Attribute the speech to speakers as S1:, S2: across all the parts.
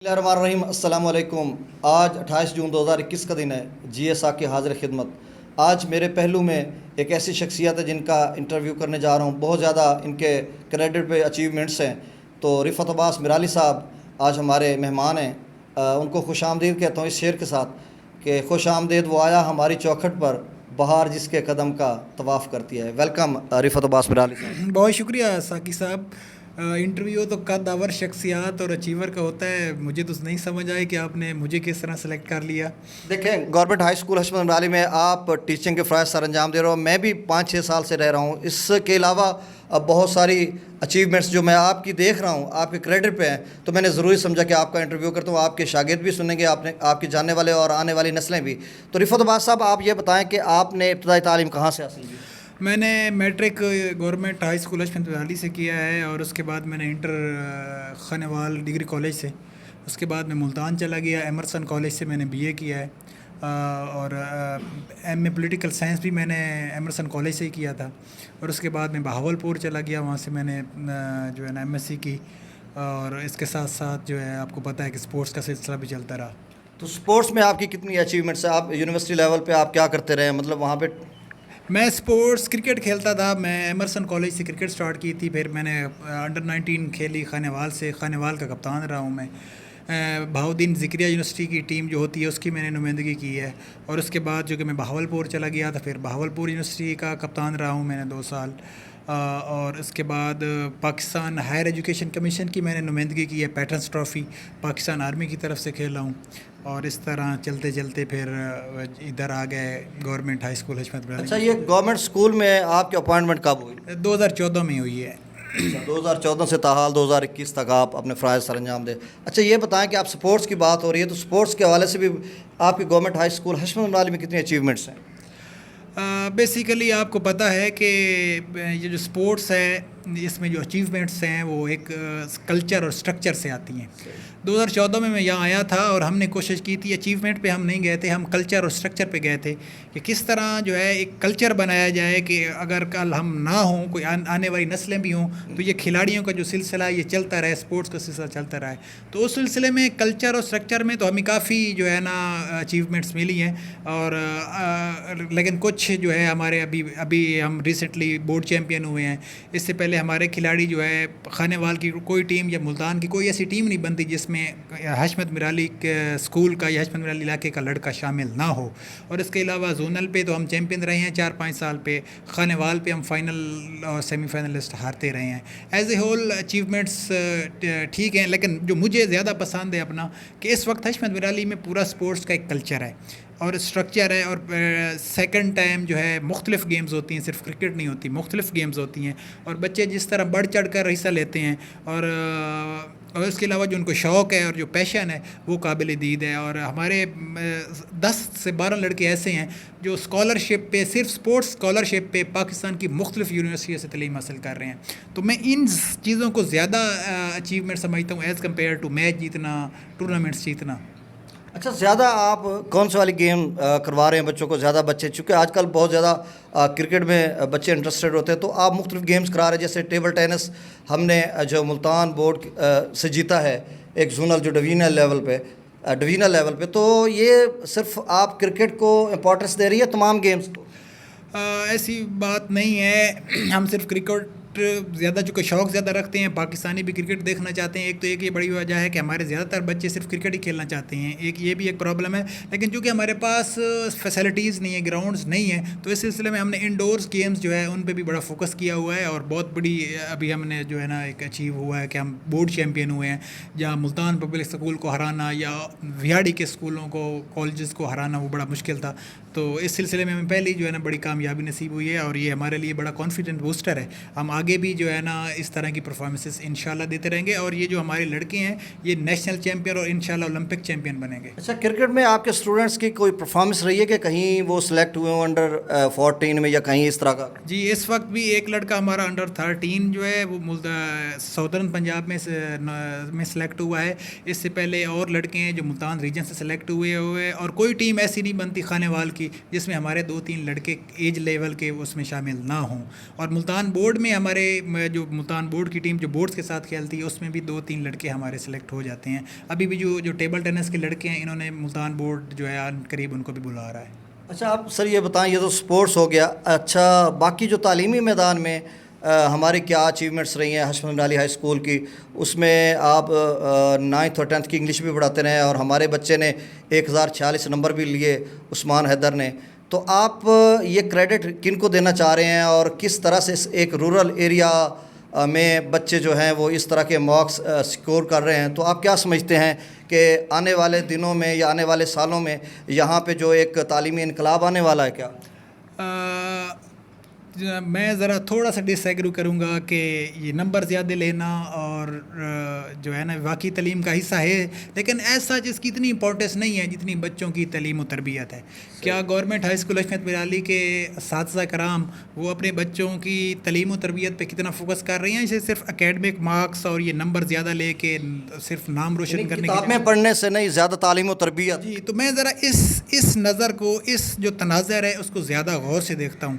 S1: بسم اللہ الرحمن الرحیم، السلام علیکم۔ آج 28 جون 2021 کا دن ہے۔ جی ایس آ کی حاضر خدمت۔ آج میرے پہلو میں ایک ایسی شخصیت ہے جن کا انٹرویو کرنے جا رہا ہوں۔ بہت زیادہ ان کے کریڈٹ پہ اچیومنٹس ہیں۔ تو رفعت عباس مرالی صاحب آج ہمارے مہمان ہیں۔ ان کو خوش آمدید کہتا ہوں اس شعر کے ساتھ کہ خوش آمدید وہ آیا ہماری چوکھٹ پر، بہار جس کے قدم کا طواف کرتی ہے۔ ویلکم رفعت عباس مرالی صاحب۔
S2: بہت شکریہ ساقی صاحب۔ انٹرویو تو قد آور شخصیات اور اچیور کا ہوتا ہے، مجھے تو نہیں سمجھ آئے کہ آپ نے مجھے کس طرح سلیکٹ کر لیا۔
S1: دیکھیں، گورنمنٹ ہائی اسکول حشمت مرالی میں آپ ٹیچنگ کے فرائض سر انجام دے رہے ہو۔ میں بھی 5-6 سال سے رہ رہا ہوں۔ اس کے علاوہ اب بہت ساری اچیومنٹس جو میں آپ کی دیکھ رہا ہوں، آپ کے کریڈٹ پہ ہیں، تو میں نے ضروری سمجھا کہ آپ کا انٹرویو کرتا ہوں۔ آپ کے شاگرد بھی سنیں گے، آپ کے جاننے والے اور آنے والی نسلیں بھی۔ تو رفعت عباس صاحب، آپ یہ بتائیں کہ آپ نے ابتدائی تعلیم کہاں سے حاصل کی؟
S2: میں نے میٹرک گورنمنٹ ہائی اسکول حشمت مرالی سے کیا ہے، اور اس کے بعد میں نے انٹر خانوال ڈگری کالج سے، اس کے بعد میں ملتان چلا گیا، ایمرسن کالج سے میں نے بی اے کیا ہے، اور ایم اے پولیٹیکل سائنس بھی میں نے ایمرسن کالج سے ہی کیا تھا، اور اس کے بعد میں بہاولپور چلا گیا، وہاں سے میں نے جو ہے نا ایم ایس سی کی، اور اس کے ساتھ ساتھ جو ہے آپ کو پتہ ہے کہ اسپورٹس کا سلسلہ بھی چلتا رہا۔
S1: تو اسپورٹس میں آپ کی کتنی اچیومنٹس ہیں؟ آپ یونیورسٹی لیول پہ آپ کیا کرتے رہے ہیں؟ مطلب وہاں پہ
S2: میں اسپورٹس کرکٹ کھیلتا تھا۔ میں ایمرسن کالج سے کرکٹ سٹارٹ کی تھی، پھر میں نے انڈر 19 کھیلی خانوال سے، خانوال کا کپتان رہا ہوں میں۔ بہاؤدین ذکریہ یونیورسٹی کی ٹیم جو ہوتی ہے اس کی میں نے نمائندگی کی ہے، اور اس کے بعد جو کہ میں بہاولپور چلا گیا تھا، پھر بہاولپور یونیورسٹی کا کپتان رہا ہوں میں نے 2 سال، اور اس کے بعد پاکستان ہائر ایجوکیشن کمیشن کی میں نے نمائندگی کی ہے، پیٹرنس ٹرافی پاکستان آرمی کی طرف سے کھیلا ہوں، اور اس طرح چلتے چلتے پھر ادھر آ گئے گورنمنٹ ہائی اسکول حشمت مرالی۔
S1: اچھا، یہ گورنمنٹ اسکول میں آپ کی اپوائنٹمنٹ کب ہوئی؟
S2: 2014 میں ہوئی ہے۔
S1: 2014 سے تاحال 2021 تک آپ اپنے فرائض سر انجام دیں۔ اچھا، یہ بتائیں کہ آپ سپورٹس کی بات ہو رہی ہے، تو سپورٹس کے حوالے سے بھی آپ کی گورنمنٹ ہائی اسکول حشمت مرالی میں کتنی اچیومنٹس ہیں؟
S2: بیسیکلی آپ کو پتہ ہے کہ یہ جو سپورٹس ہے اس میں جو اچیومنٹس ہیں وہ ایک کلچر اور سٹرکچر سے آتی ہیں۔ 2014 میں یہاں آیا تھا، اور ہم نے کوشش کی تھی، اچیومنٹ پہ ہم نہیں گئے تھے، ہم کلچر اور سٹرکچر پہ گئے تھے کہ کس طرح جو ہے ایک کلچر بنایا جائے کہ اگر کل ہم نہ ہوں، کوئی آنے والی نسلیں بھی ہوں، تو یہ کھلاڑیوں کا جو سلسلہ ہے یہ چلتا رہے، سپورٹس کا سلسلہ چلتا رہے۔ تو اس سلسلے میں کلچر اور سٹرکچر میں تو ہمیں کافی جو ہے نا اچیومنٹس ملی ہیں، اور لیکن کچھ جو ہے ہمارے ابھی ہم ریسنٹلی بورڈ چیمپئن ہوئے ہیں۔ اس سے پہلے ہمارے کھلاڑی جو ہے خانوال کی کوئی ٹیم یا ملتان کی کوئی ایسی ٹیم نہیں بنتی جس میں حشمت مرالی کے اسکول کا یا حشمت مرالی علاقے کا لڑکا شامل نہ ہو، اور اس کے علاوہ زونل پہ تو ہم چیمپئن رہے ہیں 4-5 سال پہ، خانوال پہ ہم فائنل اور سیمی فائنلسٹ ہارتے رہے ہیں۔ ایز اے ہول اچیومنٹس ٹھیک ہیں، لیکن جو مجھے زیادہ پسند ہے اپنا کہ اس وقت حشمت مرالی میں پورا سپورٹس کا ایک کلچر ہے اور اسٹرکچر ہے، اور سیکنڈ ٹائم جو ہے مختلف گیمز ہوتی ہیں، صرف کرکٹ نہیں ہوتی، مختلف گیمز ہوتی ہیں، اور بچے جس طرح بڑھ چڑھ کر حصہ لیتے ہیں، اور اس کے علاوہ جو ان کو شوق ہے اور جو پیشن ہے وہ قابل دید ہے۔ اور ہمارے 10 سے 12 لڑکے ایسے ہیں جو اسکالرشپ پہ، صرف سپورٹس اسکالرشپ پہ پاکستان کی مختلف یونیورسٹیوں سے تعلیم حاصل کر رہے ہیں۔ تو میں ان چیزوں کو زیادہ اچیومنٹ سمجھتا ہوں ایز کمپیئر ٹو میچ جیتنا، ٹورنامنٹس جیتنا۔
S1: اچھا، زیادہ آپ کون سی والی گیم کروا رہے ہیں بچوں کو؟ زیادہ بچے، چونکہ آج کل بہت زیادہ کرکٹ میں بچے انٹرسٹڈ ہوتے ہیں، تو آپ مختلف گیمز کرا رہے ہیں، جیسے ٹیبل ٹینس ہم نے جو ملتان بورڈ سے جیتا ہے، ایک زونل جو ڈویژنل لیول پہ، تو یہ صرف آپ کرکٹ کو امپورٹنس دے رہی ہے تمام گیمز کو؟
S2: ایسی بات نہیں ہے، ہم صرف کرکٹ زیادہ چونکہ شوق زیادہ رکھتے ہیں، پاکستانی بھی کرکٹ دیکھنا چاہتے ہیں، ایک تو ایک یہ بڑی وجہ ہے کہ ہمارے زیادہ تر بچے صرف کرکٹ ہی کھیلنا چاہتے ہیں، یہ بھی ایک پرابلم ہے، لیکن چونکہ ہمارے پاس فیسلٹیز نہیں ہیں، گراؤنڈز نہیں ہیں، تو اس سلسلے میں ہم نے انڈورس گیمز جو ہے ان پہ بھی بڑا فوکس کیا ہوا ہے، اور بہت بڑی ابھی ہم نے جو ہے نا ایک اچیو ہوا ہے کہ ہم بورڈ چیمپئن ہوئے ہیں، جہاں ملتان پبلک اسکول کو ہرانا یا ویاڑی کے اسکولوں کو، کالجز کو ہرانا وہ بڑا مشکل تھا۔ تو اس سلسلے میں ہمیں پہلی جو ہے نا بڑی کامیابی نصیب ہوئی ہے، اور یہ ہمارے لیے بڑا کانفیڈنٹ بوسٹر ہے۔ ہم آگے بھی جو ہے نا اس طرح کی پرفارمنسز انشاءاللہ دیتے رہیں گے، اور یہ جو ہمارے لڑکے ہیں یہ نیشنل چیمپئن اور انشاءاللہ اولمپک چیمپئن بنیں گے۔
S1: اچھا، کرکٹ میں آپ کے اسٹوڈنٹس کی کوئی پرفارمنس رہی ہے کہ کہیں وہ سلیکٹ ہوئے ہوں انڈر 14 میں یا کہیں اس طرح کا؟
S2: جی، اس وقت بھی ایک لڑکا ہمارا انڈر 13 جو ہے وہ ساؤدرن پنجاب میں سلیکٹ ہوا ہے۔ اس سے پہلے اور لڑکے ہیں جو ملتان ریجن سے سلیکٹ ہوئے، اور کوئی ٹیم ایسی نہیں بنتی خانوال کی جس میں ہمارے 2-3 لڑکے ایج لیول کے اس میں شامل نہ ہوں، اور ملتان بورڈ میں ہمارے ہمارے جو ملتان بورڈ کی ٹیم جو بورڈز کے ساتھ کھیلتی ہے اس میں بھی 2-3 لڑکے ہمارے سلیکٹ ہو جاتے ہیں. ابھی بھی جو ٹیبل ٹینس کے لڑکے ہیں انہوں نے ملتان بورڈ جو ہے قریب ان کو بھی بلا رہا ہے.
S1: اچھا آپ سر یہ بتائیں, یہ تو سپورٹس ہو گیا. اچھا باقی جو تعلیمی میدان میں ہماری کیا اچیومنٹس رہی ہیں حشمت بن علی ہائی اسکول کی؟ اس میں آپ 9th اور 10th کی انگلش بھی پڑھاتے رہے اور ہمارے بچے نے 1046 نمبر بھی لیے عثمان حیدر نے. تو آپ یہ کریڈٹ کن کو دینا چاہ رہے ہیں اور کس طرح سے ایک رورل ایریا میں بچے جو ہیں وہ اس طرح کے مارکس سکور کر رہے ہیں؟ تو آپ کیا سمجھتے ہیں کہ آنے والے دنوں میں یا آنے والے سالوں میں یہاں پہ جو ایک تعلیمی انقلاب آنے والا ہے کیا؟
S2: میں ذرا تھوڑا سا ڈس ایگری کروں گا کہ یہ نمبر زیادہ لینا اور جو ہے نا واقعی تعلیم کا حصہ ہے, لیکن ایسا اس کی اتنی امپورٹنس نہیں ہے جتنی بچوں کی تعلیم و تربیت ہے. کیا گورنمنٹ ہائی اسکول حشمت بن علی کے اساتذہ کرام وہ اپنے بچوں کی تعلیم و تربیت پہ کتنا فوکس کر رہے ہیں؟ اسے صرف اکیڈمک مارکس اور یہ نمبر زیادہ لے کے صرف نام روشن کرنے کی
S1: کتابیں پڑھنے سے نہیں, زیادہ تعلیم و تربیت.
S2: جی, تو میں ذرا اس نظر کو, اس جو تناظر ہے اس کو زیادہ غور سے دیکھتا ہوں.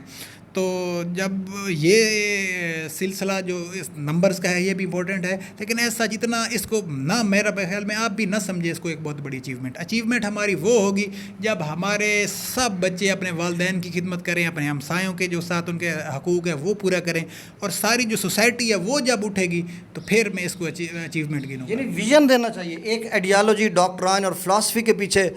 S2: تو جب یہ سلسلہ جو اس نمبرز کا ہے یہ بھی امپورٹنٹ ہے, لیکن ایسا جتنا اس کو نہ میرا خیال میں آپ بھی نہ سمجھے اس کو ایک بہت بڑی اچیومنٹ ہماری وہ ہوگی جب ہمارے سب بچے اپنے والدین کی خدمت کریں, اپنے ہمسایوں کے جو ساتھ ان کے حقوق ہے وہ پورا کریں, اور ساری جو سوسائٹی ہے وہ جب اٹھے گی تو پھر میں اس کو اچیومنٹ گنوں گا.
S1: یعنی ویژن دینا چاہیے, ایک آئیڈیالوجی, ڈاکٹرائن اور فلاسفی کے پیچھے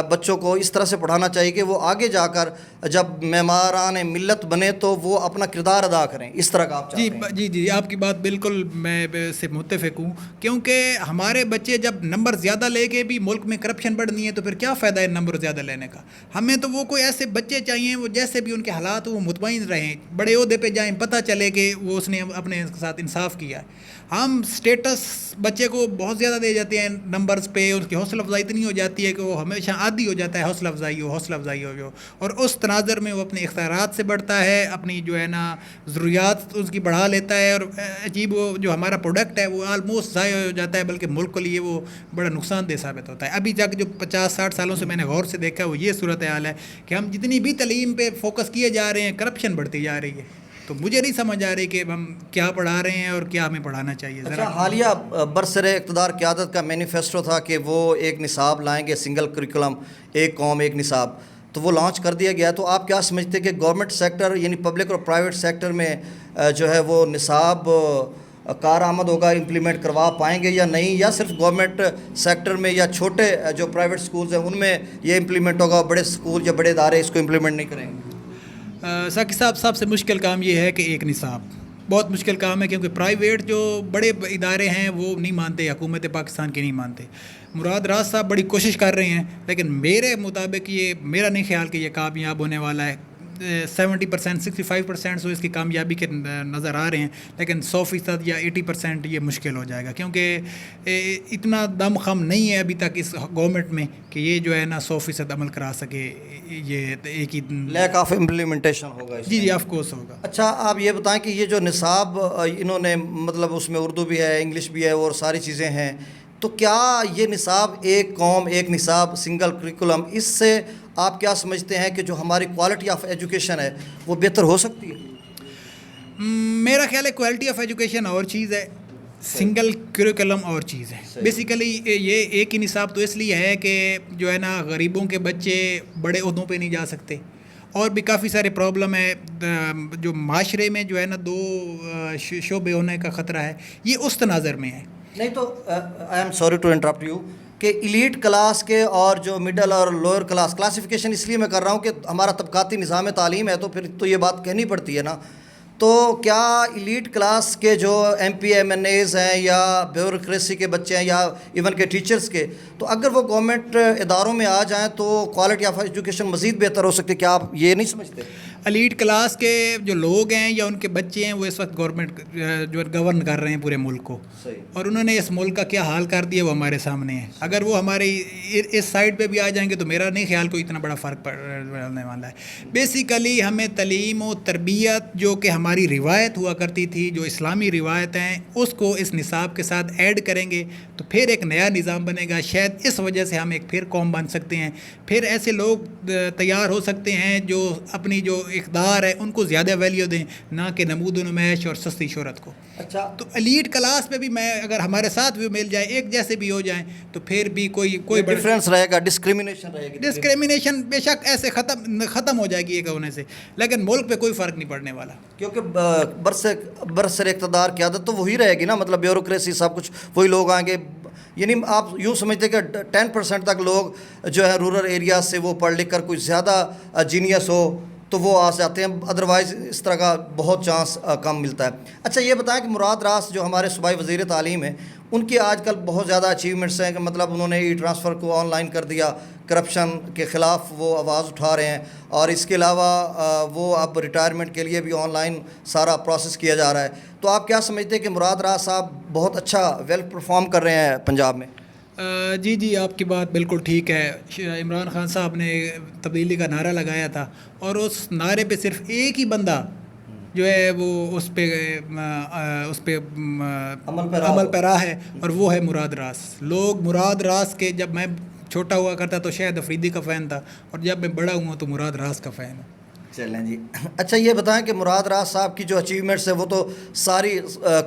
S1: بچوں کو اس طرح سے پڑھانا چاہیے کہ وہ آگے جا کر جب معماران ملت بنے تو وہ اپنا کردار ادا کریں, اس طرح کا آپ چاہتے ہیں؟
S2: جی آپ کی بات بالکل میں سے متفق ہوں, کیونکہ ہمارے بچے جب نمبر زیادہ لے کے بھی ملک میں کرپشن بڑھنی ہے تو پھر کیا فائدہ ہے نمبر زیادہ لینے کا؟ ہمیں تو وہ کوئی ایسے بچے چاہیے وہ جیسے بھی ان کے حالات وہ مطمئن رہیں, بڑے عہدے پہ جائیں, پتہ چلے کہ وہ اس نے اپنے ساتھ انصاف کیا ہے. ہم سٹیٹس بچے کو بہت زیادہ دے جاتے ہیں نمبرز پہ, اس کی حوصلہ افزائی اتنی ہو جاتی ہے کہ وہ ہمیشہ عادی ہو جاتا ہے حوصلہ افزائی ہو, اور اس تناظر میں وہ اپنے اختیارات سے بڑھتا ہے, اپنی جو ہے نا ضروریات اس کی بڑھا لیتا ہے, اور عجیب وہ جو ہمارا پروڈکٹ ہے وہ آلموسٹ ضائع ہو جاتا ہے, بلکہ ملک کے لیے وہ بڑا نقصان دہ ثابت ہوتا ہے. ابھی تک جو 50-60 سالوں سے میں نے غور سے دیکھا ہے وہ یہ صورتحال ہے کہ ہم جتنی بھی تعلیم پہ فوکس کیے جا رہے ہیں کرپشن بڑھتی جا رہی ہے. تو مجھے نہیں سمجھ آ رہی کہ ہم کیا پڑھا رہے ہیں اور کیا ہمیں پڑھانا چاہیے.
S1: اچھا, حالیہ برسر اقتدار قیادت کا مینیفیسٹو تھا کہ وہ ایک نصاب لائیں گے, سنگل کریکولم, ایک قوم ایک نصاب, تو وہ لانچ کر دیا گیا. تو آپ کیا سمجھتے کہ گورنمنٹ سیکٹر یعنی پبلک اور پرائیویٹ سیکٹر میں جو ہے وہ نصاب کارآمد ہوگا, امپلیمنٹ کروا پائیں گے یا نہیں, یا صرف گورنمنٹ سیکٹر میں یا چھوٹے جو پرائیویٹ سکولز ہیں ان میں یہ امپلیمنٹ ہوگا, بڑے سکول یا بڑے ادارے اس کو امپلیمنٹ نہیں کریں گے؟
S2: ساقی صاحب, سب سے مشکل کام یہ ہے کہ ایک نصاب بہت مشکل کام ہے, کیونکہ پرائیویٹ جو بڑے ادارے ہیں وہ نہیں مانتے, حکومت پاکستان کے نہیں مانتے. مراد راز صاحب بڑی کوشش کر رہے ہیں, لیکن میرے مطابق یہ میرا نہیں خیال کہ یہ کامیاب ہونے والا ہے. 70% 65% سو اس کی کامیابی کے نظر آ رہے ہیں, لیکن 100% یا 80% یہ مشکل ہو جائے گا, کیونکہ اتنا دم خم نہیں ہے ابھی تک اس گورنمنٹ میں کہ یہ جو ہے نا 100% عمل کرا سکے. یہ ایک ہی
S1: لیک آف امپلیمنٹیشن ہوگا.
S2: جی آف کورس ہوگا.
S1: اچھا, آپ یہ بتائیں کہ یہ جو نصاب انہوں نے مطلب اس میں اردو بھی ہے, انگلش بھی ہے اور ساری چیزیں ہیں, تو کیا یہ نصاب ایک قوم ایک نصاب سنگل کریکولم, اس سے آپ کیا سمجھتے ہیں کہ جو ہماری کوالٹی آف ایجوکیشن ہے وہ بہتر ہو سکتی ہے؟
S2: میرا خیال ہے کوالٹی آف ایجوکیشن اور چیز ہے, سنگل کریکولم اور چیز ہے. بیسیکلی یہ ایک ہی نصاب تو اس لیے ہے کہ جو ہے نا غریبوں کے بچے بڑے عہدوں پہ نہیں جا سکتے, اور بھی کافی سارے پرابلم ہے جو معاشرے میں جو ہے نا دو شعبے ہونے کا خطرہ ہے, یہ اس تناظر میں ہے.
S1: نہیں تو I am sorry to interrupt you کہ ایلیٹ کلاس کے اور جو مڈل اور لوئر کلاس کلاسیفیکیشن اس لیے میں کر رہا ہوں کہ ہمارا طبقاتی نظام تعلیم ہے, تو پھر تو یہ بات کہنی پڑتی ہے نا. تو کیا ایلیٹ کلاس کے جو M P M N As ہیں یا بیوروکریسی کے بچے ہیں یا ایون کے ٹیچرز کے, تو اگر وہ گورنمنٹ اداروں میں آ جائیں تو کوالٹی آف ایجوکیشن مزید بہتر ہو سکتی ہے؟ کیا آپ یہ نہیں سمجھتے؟
S2: ایلیٹ کلاس کے جو لوگ ہیں یا ان کے بچے ہیں وہ اس وقت گورنمنٹ جو گورن کر رہے ہیں پورے ملک کو, اور انہوں نے اس ملک کا کیا حال کر دیا وہ ہمارے سامنے ہے. اگر وہ ہمارے اس سائڈ پہ بھی آ جائیں گے تو میرا نہیں خیال کوئی اتنا بڑا فرق پڑنے والا ہے. بیسیکلی ہمیں تعلیم و تربیت جو کہ ہماری روایت ہوا کرتی تھی, جو اسلامی روایت ہیں, اس کو اس نصاب کے ساتھ ایڈ کریں گے تو پھر ایک نیا نظام بنے گا. شاید اس وجہ سے ہم ایک پھر قوم بن سکتے ہیں, پھر ایسے لوگ تیار ہو سکتے ہیں جو اپنی جو اقدار ہے ان کو زیادہ ویلیو دیں، نہ کہ نمود و نمائش اور سستی شہرت کو.
S1: اچھا
S2: تو ایلیٹ کلاس میں بھی میں اگر ہمارے ساتھ بھی مل جائے، ایک جیسے بھی ہو جائیں، تو پھر بھی کوئی
S1: ڈفرینس رہے گا، ڈسکریمنیشن رہے گی.
S2: ڈسکریمنیشن بے شک ایسے ختم ہو جائے گی ایک ہونے سے، لیکن ملک پہ کوئی فرق نہیں پڑنے والا،
S1: کیونکہ برسر اقتدار قیادت تو وہی رہے گی نا، مطلب بیوروکریسی سب کچھ وہی لوگ آئیں گے. یعنی آپ یوں سمجھتے کہ 10% تک لوگ جو ہے رورل ایریاز سے وہ پڑھ لکھ کر کوئی زیادہ جینیس ہو تو وہ آ جاتے ہیں، ادروائز اس طرح کا بہت چانس کم ملتا ہے. اچھا یہ بتائیں کہ مراد راس جو ہمارے صوبائی وزیر تعلیم ہیں، ان کی آج کل بہت زیادہ اچیومنٹس ہیں کہ مطلب انہوں نے ای ٹرانسفر کو آن لائن کر دیا، کرپشن کے خلاف وہ آواز اٹھا رہے ہیں، اور اس کے علاوہ وہ اب ریٹائرمنٹ کے لیے بھی آن لائن سارا پروسیس کیا جا رہا ہے. تو آپ کیا سمجھتے ہیں کہ مراد راس صاحب بہت اچھا ویل پرفارم کر رہے ہیں پنجاب میں؟
S2: جی آپ کی بات بالکل ٹھیک ہے. عمران خان صاحب نے تبدیلی کا نعرہ لگایا تھا، اور اس نعرے پہ صرف ایک ہی بندہ جو ہے وہ اس پہ عمل پیرا ہے، اور وہ ہے مراد راس. لوگ مراد راس کے، جب میں چھوٹا ہوا کرتا تو شاہد افریدی کا فین تھا، اور جب میں بڑا ہوا تو مراد راس کا فین ہوں.
S1: چلیں جی. اچھا یہ بتائیں کہ مراد راس صاحب کی جو اچیومنٹس ہیں وہ تو ساری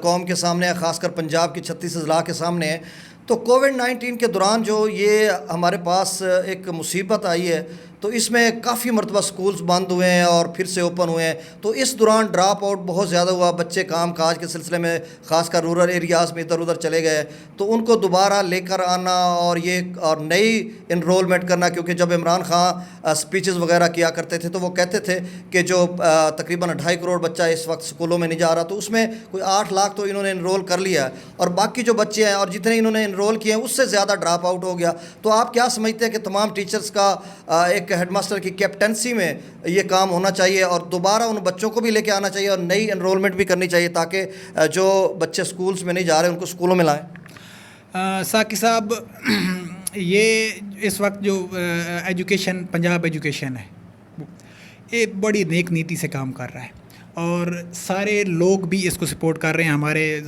S1: قوم کے سامنے ہے، خاص کر پنجاب کی 36 اضلاع کے سامنے ہے. تو کووڈ-19 کے دوران جو یہ ہمارے پاس ایک مصیبت آئی ہے، تو اس میں کافی مرتبہ سکولز بند ہوئے ہیں اور پھر سے اوپن ہوئے ہیں. تو اس دوران ڈراپ آؤٹ بہت زیادہ ہوا، بچے کام کاج کے سلسلے میں خاص کر رورل ایریاز میں ادھر ادھر چلے گئے. تو ان کو دوبارہ لے کر آنا اور نئی انرولمنٹ کرنا، کیونکہ جب عمران خان سپیچز وغیرہ کیا کرتے تھے تو وہ کہتے تھے کہ جو تقریباً 2.5 کروڑ بچہ اس وقت سکولوں میں نہیں جا رہا، تو اس میں کوئی 8 لاکھ تو انہوں نے انرول کر لیا ہے، اور باقی جو بچے ہیں اور جتنے انہوں نے انرول کیے ہیں اس سے زیادہ ڈراپ آؤٹ ہو گیا. تو آپ کیا سمجھتے ہیں کہ تمام ٹیچرز کا ایک ہیڈ ماسٹر کی کیپٹنسی میں یہ کام ہونا چاہیے، اور دوبارہ ان بچوں کو بھی لے کے آنا چاہیے اور نئی انرولمنٹ بھی کرنی چاہیے تاکہ جو بچے سکولز میں نہیں جا رہے ان کو سکولوں میں لائیں؟
S2: ساقی صاحب، یہ اس وقت جو ایجوکیشن، پنجاب ایجوکیشن ہے، یہ بڑی نیک نیتی سے کام کر رہا ہے، اور سارے لوگ بھی اس کو سپورٹ کر رہے ہیں، ہمارے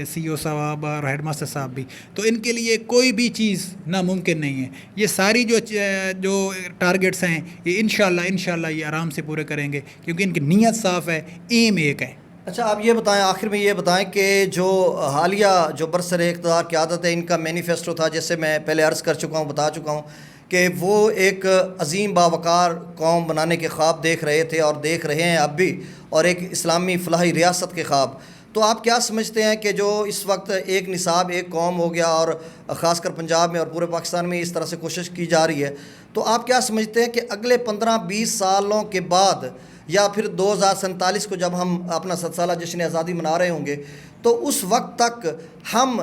S2: سی او صاحب اور ہیڈ ماسٹر صاحب بھی. تو ان کے لیے کوئی بھی چیز ناممکن نہیں ہے. یہ ساری جو ٹارگٹس ہیں یہ انشاءاللہ یہ آرام سے پورے کریں گے، کیونکہ ان کی نیت صاف ہے، ایم ایک ہے.
S1: اچھا آپ یہ بتائیں، آخر میں یہ بتائیں کہ جو حالیہ جو برسر اقتدار قیادت ہے، ان کا مینیفیسٹو تھا، جیسے میں پہلے عرض کر چکا ہوں، بتا چکا ہوں کہ وہ ایک عظیم باوقار قوم بنانے کے خواب دیکھ رہے تھے اور دیکھ رہے ہیں اب بھی، اور ایک اسلامی فلاحی ریاست کے خواب. تو آپ کیا سمجھتے ہیں کہ جو اس وقت ایک نصاب ایک قوم ہو گیا، اور خاص کر پنجاب میں اور پورے پاکستان میں اس طرح سے کوشش کی جا رہی ہے، تو آپ کیا سمجھتے ہیں کہ اگلے 15-20 سالوں کے بعد، یا پھر 2047 کو جب ہم اپنا 7 سالہ جشن آزادی منا رہے ہوں گے، تو اس وقت تک ہم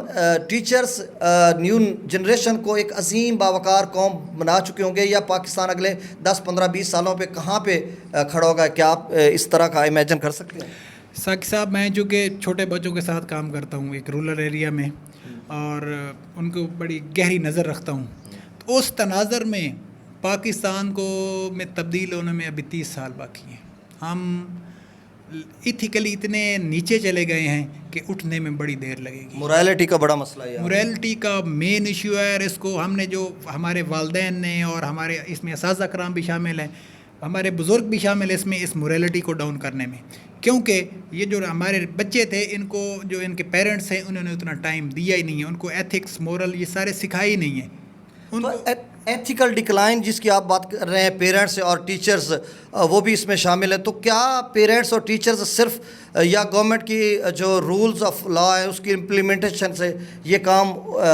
S1: ٹیچرز نیو جنریشن کو ایک عظیم باوقار قوم بنا چکے ہوں گے، یا پاکستان اگلے 10-15-20 سالوں پہ کہاں پہ کھڑا ہوگا؟ کیا آپ اس طرح کا امیجن کر سکتے ہیں؟
S2: ساقی صاحب، میں چونکہ چھوٹے بچوں کے ساتھ کام کرتا ہوں ایک رورل ایریا میں، اور ان کو بڑی گہری نظر رکھتا ہوں، تو اس تناظر میں پاکستان کو میں تبدیل ہونے میں ابھی 30 سال باقی ہیں. ہم ایتھیکلی اتنے نیچے چلے گئے ہیں کہ اٹھنے میں بڑی دیر لگے گی.
S1: مورالٹی کا بڑا مسئلہ ہے.
S2: مورالٹی کا مین ایشو ہے، اور اس کو ہم نے جو ہمارے والدین نے، اور ہمارے اس میں اساتذہ کرام بھی شامل ہیں، ہمارے بزرگ بھی شامل ہیں اس مورالٹی کو ڈاؤن کرنے میں. کیونکہ یہ جو ہمارے بچے تھے، ان کو جو ان کے پیرنٹس ہیں انہوں نے اتنا ٹائم دیا ہی نہیں ہے، ان کو ایتھکس، مورل یہ سارے سکھائے ہی نہیں ہیں.
S1: ایتھیکل ڈکلائن جس کی آپ بات کر رہے ہیں، پیرنٹس اور ٹیچرز وہ بھی اس میں شامل ہیں. تو کیا پیرنٹس اور ٹیچرز صرف یا گورنمنٹ کی جو رولز آف لا ہے اس کی امپلیمنٹیشن سے یہ کام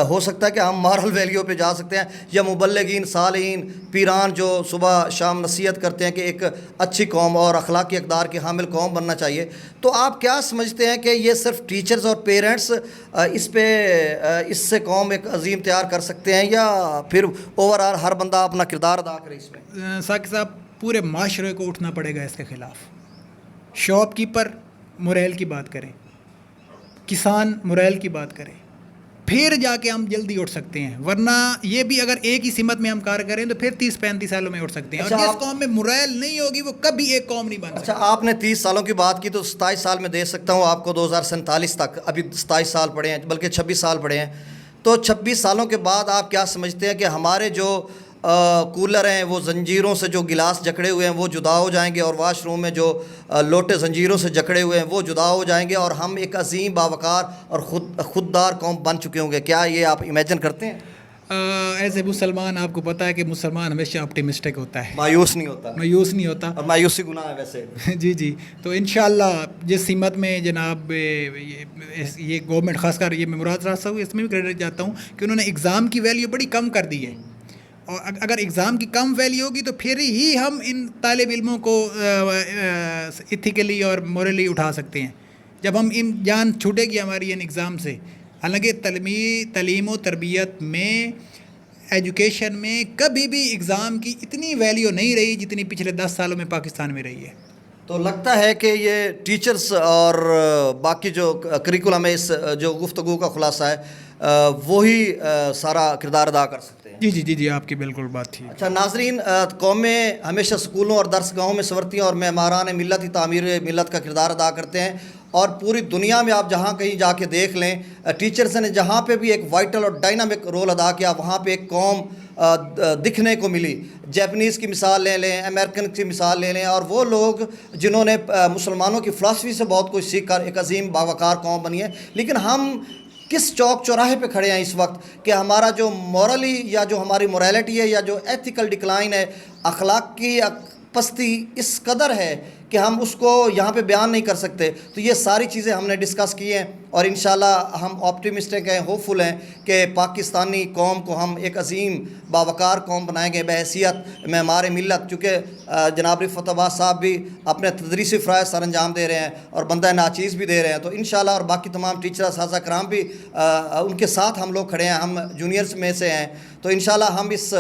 S1: ہو سکتا ہے کہ ہم مارل ویلیو پہ جا سکتے ہیں، یا مبلغین، صالحین، پیران جو صبح شام نصیحت کرتے ہیں کہ ایک اچھی قوم اور اخلاقی اقدار کی حامل قوم بننا چاہیے؟ تو آپ کیا سمجھتے ہیں کہ یہ صرف ٹیچرز اور پیرنٹس اس سے قوم ایک عظیم تیار کر سکتے ہیں، یا پھر اوور آل ہر بندہ اپنا کردار ادا کرے اس میں؟
S2: ساقی صاحب، پورے معاشرے کو اٹھنا پڑے گا اس کے خلاف. شاپ کیپر موریل کی بات کریں، کسان موریل کی بات کریں، پھر جا کے ہم جلدی اٹھ سکتے ہیں. ورنہ یہ بھی اگر ایک ہی سمت میں ہم کار کریں تو پھر 30-35 سالوں میں اٹھ سکتے ہیں. اور جس قوم میں موریل نہیں ہوگی وہ کبھی ایک قوم نہیں بن سکتی.
S1: اچھا، آپ نے 30 سالوں کی بات کی، تو 27 سال میں دے سکتا ہوں آپ کو 2047 تک. ابھی 27 سال پڑے ہیں، بلکہ 26 سال پڑے ہیں. تو 26 سالوں کے بعد آپ کیا سمجھتے ہیں کہ ہمارے جو کولر ہیں وہ زنجیروں سے جو گلاس جکڑے ہوئے ہیں وہ جدا ہو جائیں گے، اور واش روم میں جو لوٹے زنجیروں سے جکڑے ہوئے ہیں وہ جدا ہو جائیں گے، اور ہم ایک عظیم باوقار اور خوددار قوم بن چکے ہوں گے. کیا یہ آپ امیجن کرتے ہیں؟
S2: ایز اے مسلمان آپ کو پتہ ہے کہ مسلمان ہمیشہ آپٹیمسٹک ہوتا ہے،
S1: مایوس نہیں ہوتا،
S2: مایوس نہیں ہوتا.
S1: اور مایوسی گناہ ہے ویسے.
S2: جی جی، تو انشاءاللہ جس سمت میں جناب یہ گورنمنٹ، خاص کر یہ میں مراد راستہ ہوں، اس میں بھی کریڈٹ جاتا ہوں کہ انہوں نے ایگزام کی ویلیو بڑی کم کر دی ہے. اور اگر ایگزام کی کم ویلیو ہوگی تو پھر ہی ہم ان طالب علموں کو ایتھیکلی اور مورلی اٹھا سکتے ہیں. جب ہم ان جان چھوٹے گی ہماری ان ایگزام سے. حالانکہ تعلیم و تربیت میں، ایجوکیشن میں کبھی بھی ایگزام کی اتنی ویلیو نہیں رہی جتنی پچھلے 10 سالوں میں پاکستان میں رہی ہے.
S1: تو لگتا ہے کہ یہ ٹیچرز اور باقی جو کریکولم ہے، اس جو گفتگو کا خلاصہ ہے، وہی سارا کردار ادا کر سکتے ہیں.
S2: جی جی جی جی، آپ کی بالکل بات تھی.
S1: اچھا ناظرین، قومیں ہمیشہ سکولوں اور درس گاہوں میں سنورتی ہیں اور معماران ملت ہی تعمیر ملت کا کردار ادا کرتے ہیں. اور پوری دنیا میں آپ جہاں کہیں جا کے دیکھ لیں، ٹیچرز نے جہاں پہ بھی ایک وائٹل اور ڈائنامک رول ادا کیا، وہاں پہ ایک قوم دکھنے کو ملی. جیپنیز کی مثال لے لیں، امریکن کی مثال لے لیں، اور وہ لوگ جنہوں نے مسلمانوں کی فلاسفی سے بہت کچھ سیکھ کر ایک عظیم باوقار قوم بنی ہے. لیکن ہم کس چوک چوراہے پہ کھڑے ہیں اس وقت کہ ہمارا جو مورلی یا جو ہماری مورالٹی ہے یا جو ایتھیکل ڈکلائن ہے، اخلاق کی پستی اس قدر ہے کہ ہم اس کو یہاں پہ بیان نہیں کر سکتے. تو یہ ساری چیزیں ہم نے ڈسکس کی ہیں، اور انشاءاللہ ہم آپٹیمسٹک ہیں، ہوپ فل ہیں کہ پاکستانی قوم کو ہم ایک عظیم باوقار قوم بنائیں گے بحیثیت معمار ملت. چونکہ جناب رفعت عباس صاحب بھی اپنے تدریسی فرائض سر انجام دے رہے ہیں اور بندہ ناچیز بھی دے رہے ہیں. تو انشاءاللہ اور باقی تمام ٹیچر اساتذہ کرام بھی ان کے ساتھ ہم لوگ کھڑے ہیں، ہم جونیئرز میں سے ہیں. تو انشاءاللہ ہم اس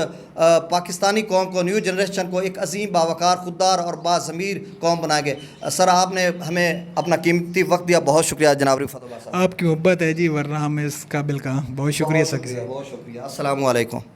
S1: پاکستانی قوم کو، نیو جنریشن کو ایک عظیم باوقار، خوددار اور باضمیر قوم بنائیں گے. سر آپ نے ہمیں اپنا قیمتی وقت دیا، بہت شکریہ جناب رفعت عباس صاحب.
S2: آپ کی محبت ہے جی، ورنہ ہم اس قابل کہاں. بہت شکریہ سر.
S1: بہت شکریہ. السلام علیکم.